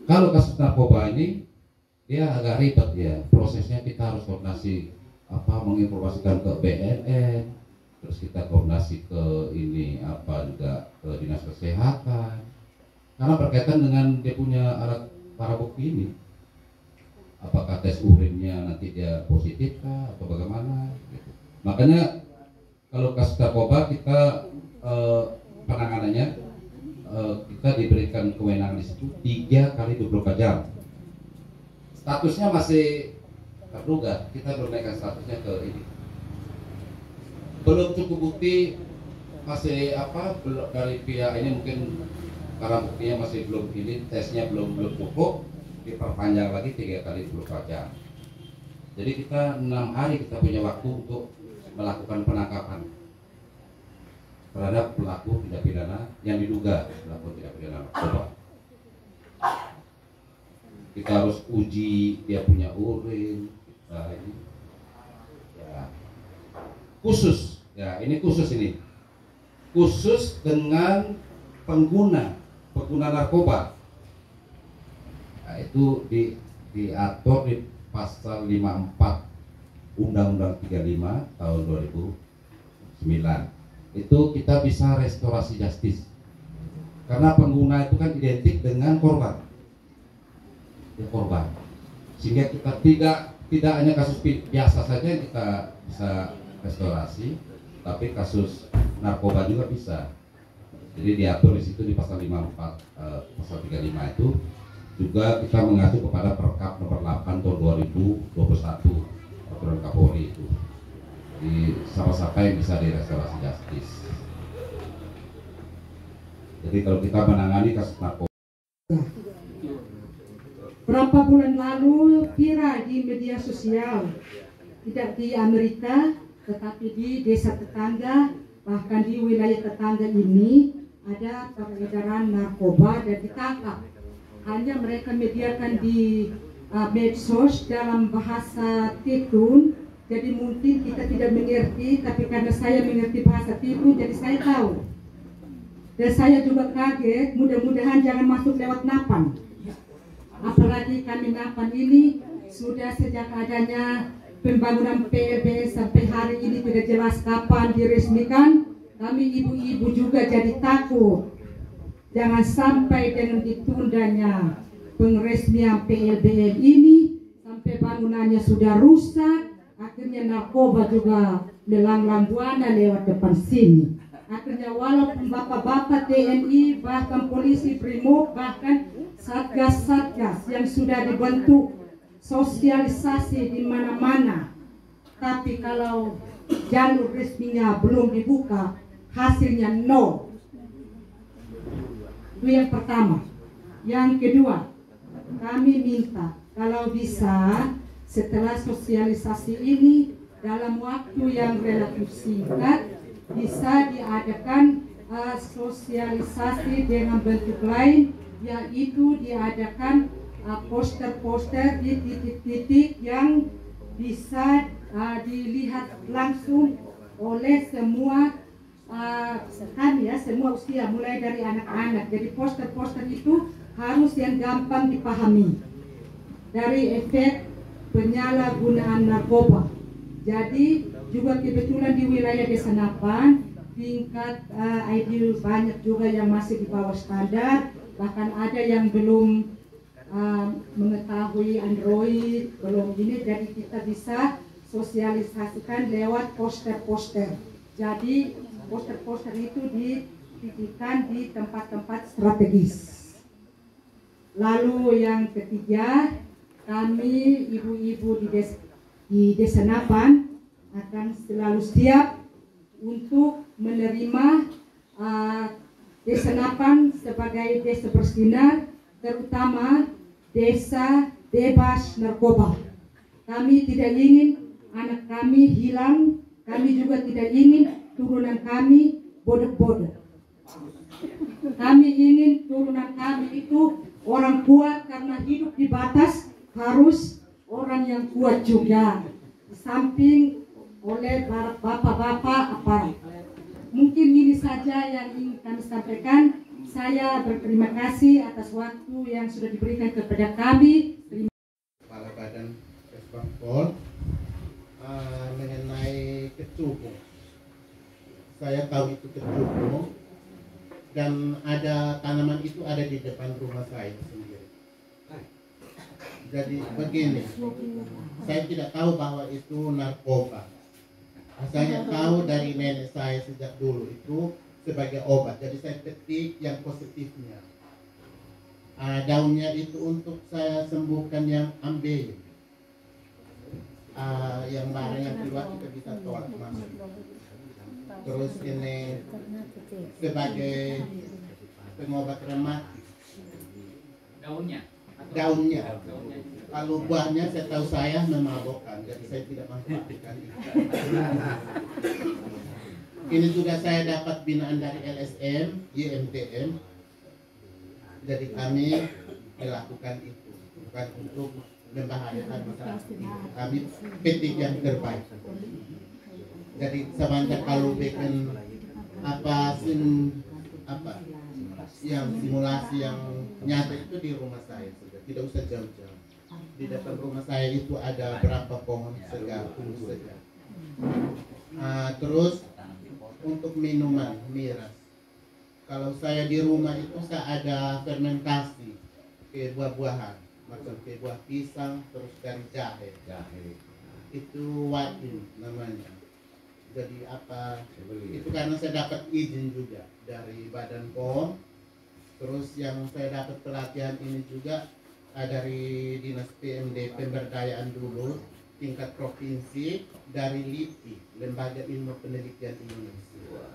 [SPEAKER 8] Kalau kasus narkoba ini dia agak ribet ya, prosesnya kita harus koordinasi menginformasikan ke BNN, terus kita koordinasi ke juga ke dinas kesehatan, karena berkaitan dengan dia punya alat para bukti ini, apakah tes urinnya nanti dia positif kah atau bagaimana gitu. Makanya kalau kasus narkoba kita penanganannya kita diberikan kewenangan di situ 3 kali 24 jam. Statusnya masih terduga, kita belum naikkan statusnya ke ini. Belum cukup bukti, masih belum dari pihak ini mungkin karena buktinya masih belum ini, tesnya belum cukup, diperpanjang lagi 3 kali 24 jam. Jadi kita 6 hari kita punya waktu untuk melakukan penangkapan terhadap pelaku tindak pidana yang diduga pelaku tindak pidana narkoba. Kita harus uji dia punya urin, ini ya khusus ya, ini khusus dengan pengguna narkoba. Nah, itu diatur di pasal 54 Undang-Undang 35 tahun 2009. Itu kita bisa restorasi justice, karena pengguna itu kan identik dengan korban. Sehingga kita tidak hanya kasus biasa saja yang kita bisa restorasi, tapi kasus narkoba juga bisa. Jadi diatur di situ di pasal 54 pasal 35 itu juga kita mengacu kepada Perkap nomor 8 tahun 2021 peraturan Kapolri itu. Jadi siapa-siapa yang bisa direstorasi justice. Jadi kalau kita menangani kasus narkoba
[SPEAKER 9] berapa bulan lalu viral di media sosial, tidak di Amerika tetapi di desa tetangga, bahkan di wilayah tetangga ini ada peredaran narkoba dan ditangkap. Hanya mereka mediakan di medsos dalam bahasa Tetun, jadi mungkin kita tidak mengerti, tapi karena saya mengerti bahasa Tetun jadi saya tahu. Dan saya juga kaget, mudah-mudahan jangan masuk lewat Napan. Apalagi kami Napan ini sudah sejak adanya pembangunan PLBS sampai hari ini tidak jelas kapan diresmikan. Kami ibu-ibu juga jadi takut. Jangan sampai dengan ditundanya pengresmian PLBM ini sampai bangunannya sudah rusak, akhirnya narkoba juga melanglang buana lewat depan sini. Akhirnya walaupun bapak-bapak TNI, bahkan polisi Brimob, bahkan satgas-satgas yang sudah dibentuk, sosialisasi di mana-mana, tapi kalau jalur resminya belum dibuka, hasilnya nol. Itu yang pertama. Yang kedua, kami minta kalau bisa setelah sosialisasi ini dalam waktu yang relatif singkat bisa diadakan sosialisasi dengan bentuk lain, yaitu diadakan poster-poster di titik-titik yang bisa dilihat langsung oleh semua kami ya, semua usia mulai dari anak-anak. Jadi poster-poster itu harus yang gampang dipahami dari efek penyalahgunaan narkoba. Jadi juga kebetulan di wilayah Desa Napan tingkat ideal banyak juga yang masih di bawah standar, bahkan ada yang belum mengetahui Android, belum ini, jadi kita bisa sosialisasikan lewat poster-poster. Jadi poster-poster itu dititipkan di tempat-tempat strategis. Lalu yang ketiga, kami ibu-ibu di Desa Napan akan selalu siap untuk menerima Desa Napan sebagai desa bersinar, terutama desa bebas narkoba. Kami tidak ingin anak kami hilang, kami juga tidak ingin turunan kami bodoh-bodoh. Kami ingin turunan kami itu orang kuat, karena hidup di batas harus orang yang kuat juga. Di samping oleh bapak-bapak aparat. Mungkin ini saja yang ingin kami sampaikan. Saya berterima kasih atas waktu yang sudah diberikan kepada kami.
[SPEAKER 7] Kepala Badan Kesbangpol mengenai kecubu. Saya tahu itu kecubu dan ada tanaman itu ada di depan rumah saya sendiri. Jadi begini, saya tidak tahu bahwa itu narkoba. Saya tahu dari nenek saya sejak dulu itu sebagai obat. Jadi saya petik yang positifnya. Daunnya itu untuk saya sembuhkan yang ambeien. Yang marah yang keluar kita bisa tolak masuk. Terus ini sebagai pengobat rematik. Daunnya. Kalau buahnya saya tahu saya memabokkan, jadi saya tidak manfaatkan itu. Ini juga saya dapat binaan dari LSM, YMTM. Jadi kami melakukan itu, bukan untuk membahayakan masyarakat. Kami petik yang terbaik. Jadi sebanyak kalau bikin yang simulasi yang nyata itu di rumah saya sudah, tidak usah jauh-jauh. Di depan rumah saya itu ada berapa pohon segar, segar. Terus untuk minuman miras, kalau saya di rumah itu saya ada fermentasi ke buah-buahan, macam ke buah pisang, terus dari jahe. Itu watin namanya. Jadi itu karena saya dapat izin juga dari Badan POM. Terus yang saya dapat pelatihan ini juga dari Dinas PMD Pemberdayaan dulu tingkat provinsi, dari LIPI, Lembaga Ilmu Penelitian Indonesia.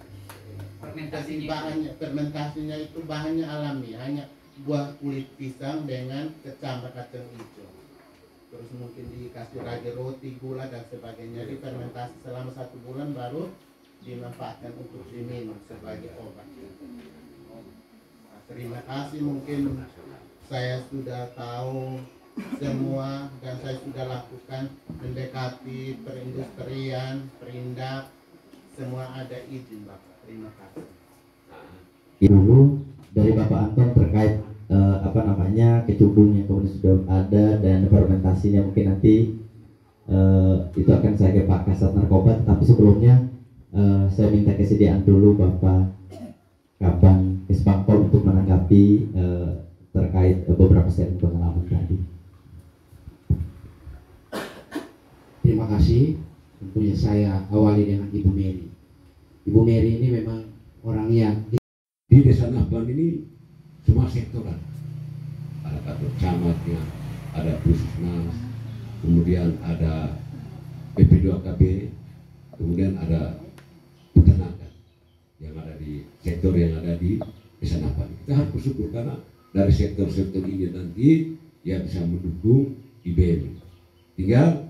[SPEAKER 7] Fermentasinya itu bahannya alami, hanya buah kulit pisang dengan kecambah kacang hijau. Terus mungkin dikasih ragi roti, gula dan sebagainya, difermentasi selama 1 bulan baru dimanfaatkan untuk diminum sebagai obat. Nah, terima kasih, mungkin saya sudah tahu semua dan saya sudah lakukan mendekati perindustrian, perindak, semua ada izin Bapak. Terima kasih.
[SPEAKER 3] Dulu dari Bapak Anton terkait kecubung yang kemudian sudah ada dan fermentasinya mungkin nanti itu akan saya ke Pak Kasat Narkoba. Tapi sebelumnya saya minta kesediaan dulu Bapak Kabang Kesbangpol untuk menanggapi terkait beberapa statement pengalaman tadi.
[SPEAKER 5] Terima kasih. Tentunya saya awali dengan Ibu Mary. Ibu Mary ini memang orang yang
[SPEAKER 10] di Desa Nahban ini semua sektoral. Ada kantor camatnya, ada puskesmas, kemudian ada PP2KB, kemudian ada peternakan yang ada di sektor yang ada di Desa Nahban. Kita harus bersyukur karena dari sektor-sektor ini nanti ya bisa mendukung IBM. Tinggal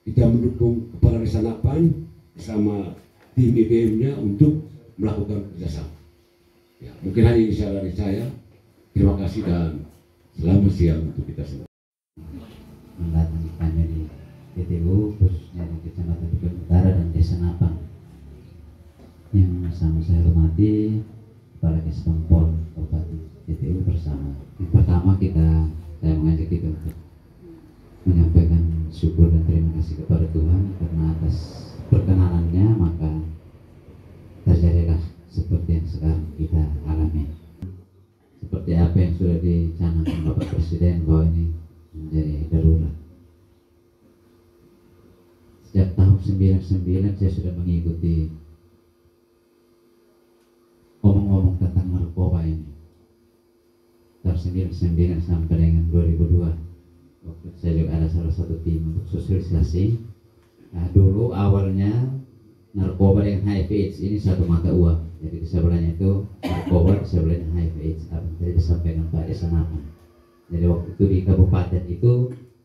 [SPEAKER 10] kita mendukung kepala Desa Nahban bersama tim IBM-nya untuk melakukan kerjasama. Ya, mungkin hanya insya dari saya. Terima kasih dan selamat siang untuk kita semua.
[SPEAKER 11] Mendatangi kami di PTU khususnya di Kecamatan Tuban Utara dan Desa Napang. Yang sama saya hormati Kepala Kesbangpol Kabupaten PTU bersama. Yang pertama saya mengajak kita untuk menyampaikan syukur dan terima kasih kepada Tuhan karena atas perkenanannya maka terjadilah seperti yang sekarang kita alami. Seperti apa yang sudah dicanangkan Bapak Presiden bahwa ini menjadi darurat. Sejak tahun 99 saya sudah mengikuti omong-omong tentang narkoba ini. Tahun 99 sampai dengan 2002. Waktu saya juga ada salah satu tim untuk sosialisasi. Nah, dulu awalnya narkoba dengan HIV/AIDS ini satu mata uang. Jadi di sebelahnya itu narkoba, di sebelahnya HIV/AIDS. Apa yang tadi disampaikan Pak Desa Napang. Jadi waktu itu di kabupaten itu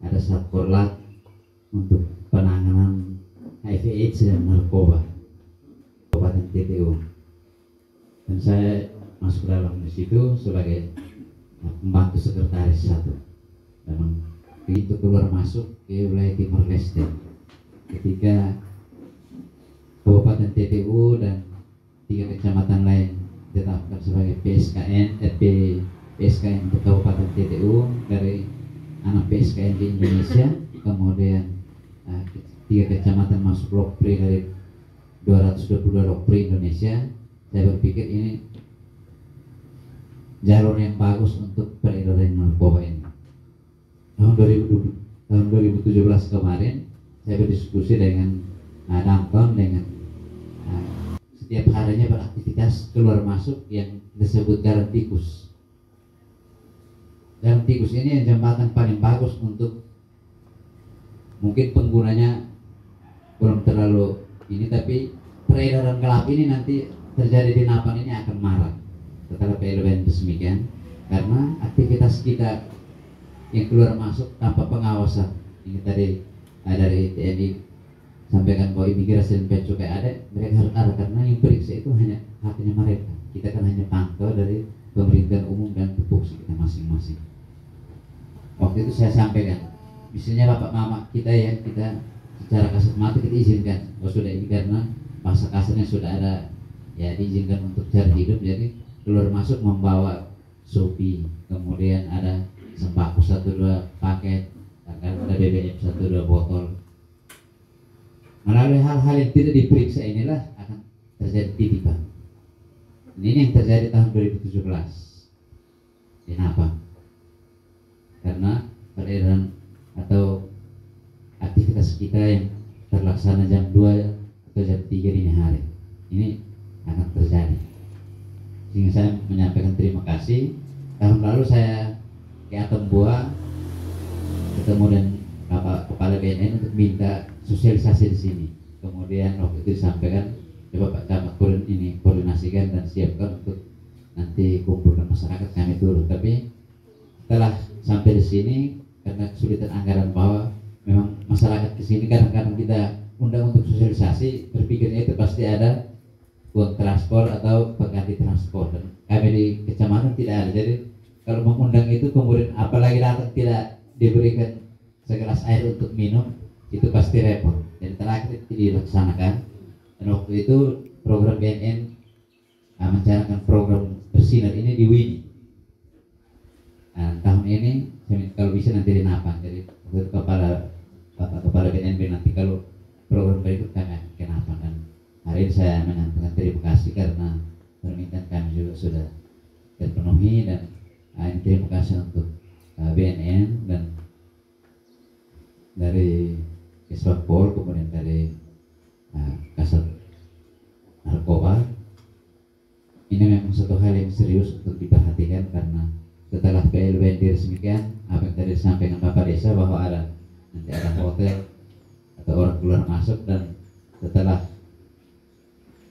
[SPEAKER 11] ada satkorlat untuk penanganan HIV/AIDS dan narkoba, kabupaten TTU. Dan saya masuk dalam di situ sebagai pembantu sekretaris satu. Memang itu keluar masuk ke wilayah Timor Leste. Ketika Kabupaten TTU dan 3 kecamatan lain ditetapkan sebagai PSKN untuk Kabupaten TTU dari 6 PSKN di Indonesia, kemudian 3 kecamatan masuk Lokpri dari 222 Lokpri Indonesia. Saya berpikir ini jalur yang bagus untuk peredaran narkoba ini. Tahun 2017 kemarin saya berdiskusi dengan Damkon dengan setiap harinya beraktivitas keluar masuk yang disebut jalan tikus. Jalan tikus ini yang jembatan paling bagus untuk mungkin penggunanya belum terlalu ini, tapi peredaran gelap ini nanti terjadi di Napang ini akan marak setelah PLBN demikian, karena aktivitas kita yang keluar masuk tanpa pengawasan. Ini tadi dari TNI sampaikan bahwa imigrasi dan bea cukai ada, mereka harus ada karena yang periksa itu hanya haknya mereka. Kita kan hanya pantau dari pemerintahan umum dan tupoksi kita masing-masing. Waktu itu saya sampaikan, misalnya bapak mama kita ya, kita secara kasat mata kita izinkan, oh sudah ini karena bahasa kasarnya sudah ada ya diizinkan untuk cari hidup, jadi keluar masuk membawa Shopee, kemudian ada sembako 1-2 paket, akan ada BBM 1-2 botol. Melalui hal-hal yang tidak diperiksa inilah akan terjadi titipan. Ini yang terjadi tahun 2017. Kenapa? Karena peredaran atau aktivitas kita yang terlaksana jam 2 atau jam 3 dini hari ini akan terjadi. Sehingga saya menyampaikan terima kasih. Tahun lalu saya ke Atambua ketemu dengan Bapak Kepala BNN untuk minta sosialisasi di sini. Kemudian waktu itu disampaikan, coba Pak Camat koordinasikan dan siapkan untuk nanti kumpulkan masyarakat kami dulu. Tapi setelah sampai di sini karena kesulitan anggaran bahwa memang masyarakat ke sini kadang-kadang kita undang untuk sosialisasi, berpikirnya itu pasti ada uang transport atau pengganti transport, dan kami di kecamatan tidak ada. Jadi kalau mengundang itu kemudian apalagi datang tidak diberikan segelas air untuk minum, itu pasti repot. Jadi terakhir itu dilaksanakan, dan waktu itu program BNN mencanangkan program bersinar ini di Widi. Nah, tahun ini kalau bisa nanti di Napang. Jadi kepala BNN nanti kalau program berikut kami akan ke Napang, dan hari ini saya menyampaikan terima kasih karena permintaan kami juga sudah terpenuhi, dan ini terima kasih untuk BNN dan dari Kesbangpol, kemudian dari Kasat Narkoba. Ini memang satu hal yang serius untuk diperhatikan, karena setelah PLBN diresmikan, apa yang tadi disampaikan Bapak Desa bahwa nanti ada hotel atau orang keluar masuk, dan setelah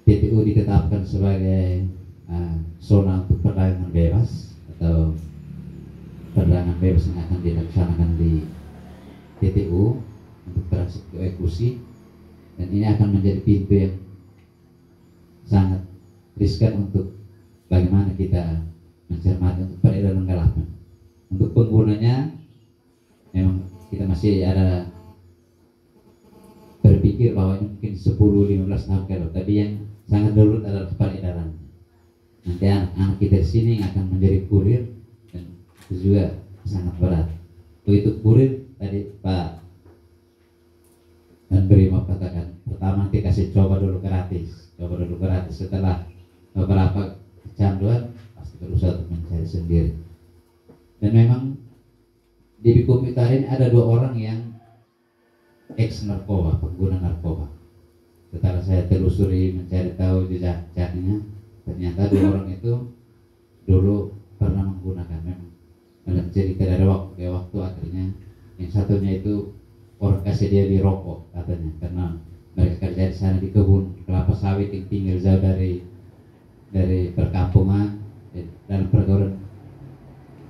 [SPEAKER 11] TPU ditetapkan sebagai zona untuk perdagangan bebas atau perdagangan bebas yang akan dilaksanakan di TTU untuk transit ke eksekusi, dan ini akan menjadi pintu yang sangat riskan untuk bagaimana kita mencermati untuk peredaran galapan. Untuk penggunanya memang kita masih ada berpikir bahwa ini mungkin 10-15 tahun ke depan, tapi yang sangat dulu adalah peredaran. Nanti anak-anak kita di sini akan menjadi kurir, dan itu juga sangat berat. Begitu kurir tadi Pak dan Brimob katakan, pertama kita kasih coba dulu gratis, setelah beberapa kecanduan pasti berusaha untuk mencari sendiri. Dan memang di Bikum Utara ini ada 2 orang yang ex narkoba, pengguna narkoba. Setelah saya telusuri mencari tahu jejaknya, ternyata 2 orang itu dulu pernah menggunakan. Memang dalam cerita dari waktu ke waktu, akhirnya yang satunya itu orang kasih dia di rokok katanya, karena mereka kerja di sana di kebun kelapa sawit yang tinggal jauh dari perkampungan, dalam pergaulan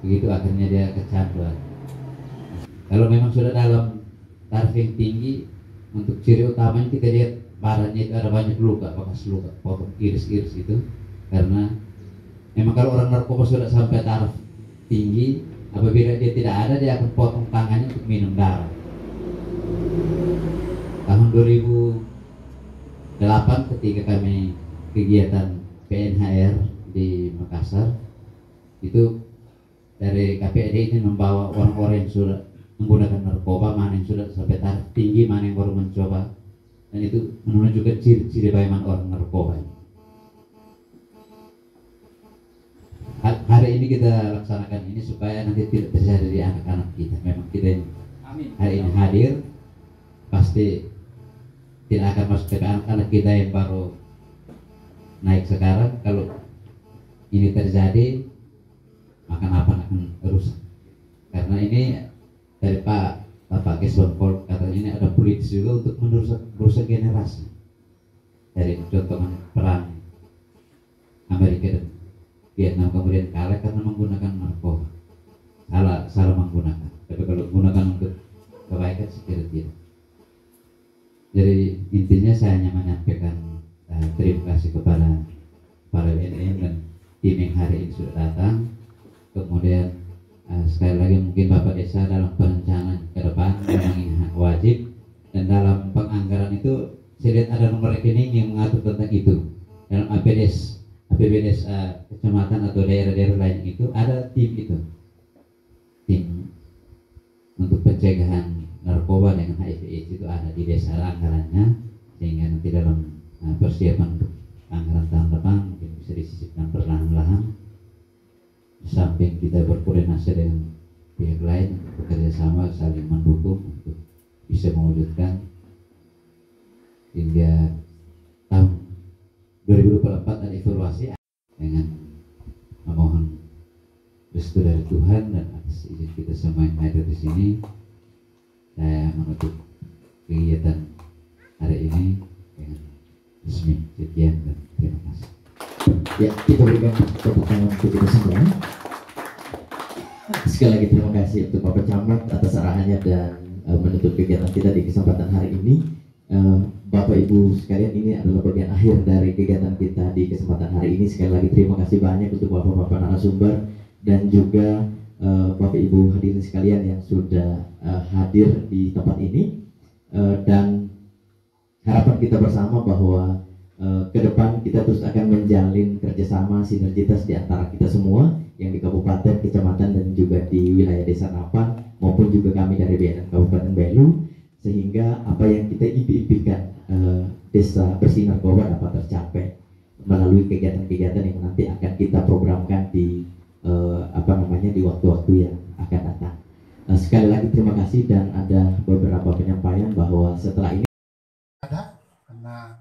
[SPEAKER 11] begitu, akhirnya dia kecanduan. Kalau memang sudah dalam taraf yang tinggi, untuk ciri utamanya kita lihat badannya itu ada banyak luka, bekas luka, potong iris-iris itu, karena memang kalau orang narkoba sudah sampai taraf tinggi, apabila dia tidak ada, dia akan potong tangannya untuk minum darah. Tahun 2008 ketika kami kegiatan PNHR di Makassar, itu dari KPAD ini membawa orang-orang yang sudah menggunakan narkoba, mana yang sudah sampai taraf tinggi, mana yang baru mencoba, dan itu menunjukkan ciri-ciri bagaimana orang narkoba. Hari ini kita laksanakan ini supaya nanti tidak terjadi di anak-anak kita. Memang kita ini hari ini hadir, pasti tidak akan masuk ke anak-anak kita yang baru naik sekarang. Kalau ini terjadi, maka apa akan rusak. Karena ini dari Bapak Kesbangpol katanya ini ada politis juga untuk merusak generasi. Dari contoh perang Amerika dan Vietnam kemudian kalah karena menggunakan narkoba. Salah menggunakan. Tapi kalau menggunakan untuk kebaikan sekiranya tidak. Jadi intinya saya hanya menyampaikan terima kasih kepada para BNN dan tim yang hari ini sudah datang. Kemudian sekali lagi mungkin Bapak Desa dalam perencanaan ke depan memang wajib, dan dalam penganggaran itu saya lihat ada nomor rekening yang mengatur tentang itu. Dalam APBDes kecamatan atau daerah-daerah lain itu ada tim untuk pencegahan narkoba dengan HIV/AIDS itu ada di desa anggarannya, sehingga nanti dalam persiapan untuk anggaran tahun depan mungkin bisa disisipkan perlahan-lahan. Di samping kita berkoordinasi dengan pihak lain untuk bekerja sama saling mendukung untuk bisa mewujudkan hingga tahun 2024 ada evaluasi dengan memohon restu dari Tuhan dan atas izin kita semua yang hadir di sini. Saya menutup kegiatan hari ini dengan resmi. Sekian dan terima kasih.
[SPEAKER 3] Ya, kita berikan tepuk tangan untuk kita semua. sekali lagi terima kasih untuk Bapak Camat atas arahannya dan menutup kegiatan kita di kesempatan hari ini. Bapak Ibu sekalian, ini adalah bagian akhir dari kegiatan kita di kesempatan hari ini. Sekali lagi terima kasih banyak untuk Bapak-Bapak narasumber dan juga Bapak Ibu hadirin sekalian yang sudah hadir di tempat ini. Dan harapan kita bersama bahwa ke depan kita terus akan menjalin kerjasama sinergitas di antara kita semua yang di kabupaten, kecamatan dan juga di wilayah Desa Napan maupun juga kami dari BNN Kabupaten Belu, sehingga apa yang kita impikan Desa Bersih Narkoba dapat tercapai melalui kegiatan-kegiatan yang nanti akan kita programkan di di waktu-waktu yang akan datang. Sekali lagi terima kasih, dan ada beberapa penyampaian bahwa setelah ini
[SPEAKER 7] karena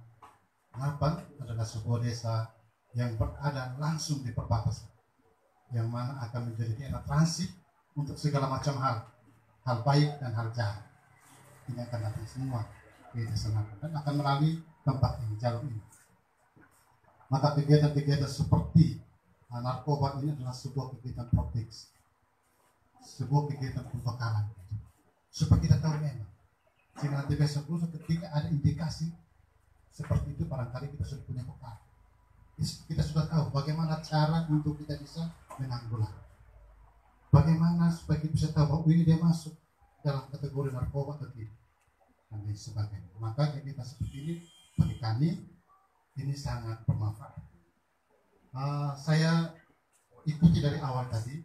[SPEAKER 7] Napan adalah sebuah desa yang berada langsung di perbatasan, yang mana akan menjadi daerah transit untuk segala macam hal baik dan hal jahat. Ini akan datang semua di desa Napan dan akan melalui tempat ini, jalur ini. Maka kegiatan-kegiatan seperti narkoba ini adalah sebuah kegiatan proteksi, sebuah kegiatan pembekalan, supaya kita tahu memang, sehingga nanti besok lusa ketika ada indikasi seperti itu, barangkali kita sudah punya bekal. Kita sudah tahu bagaimana cara untuk kita bisa menanggulangi. Bagaimana supaya kita bisa tahu bahwa ini dia masuk dalam kategori narkoba atau tidak, dan lain sebagainya. Maka kegiatan seperti ini bagi kami ini sangat bermanfaat. Saya ikuti dari awal tadi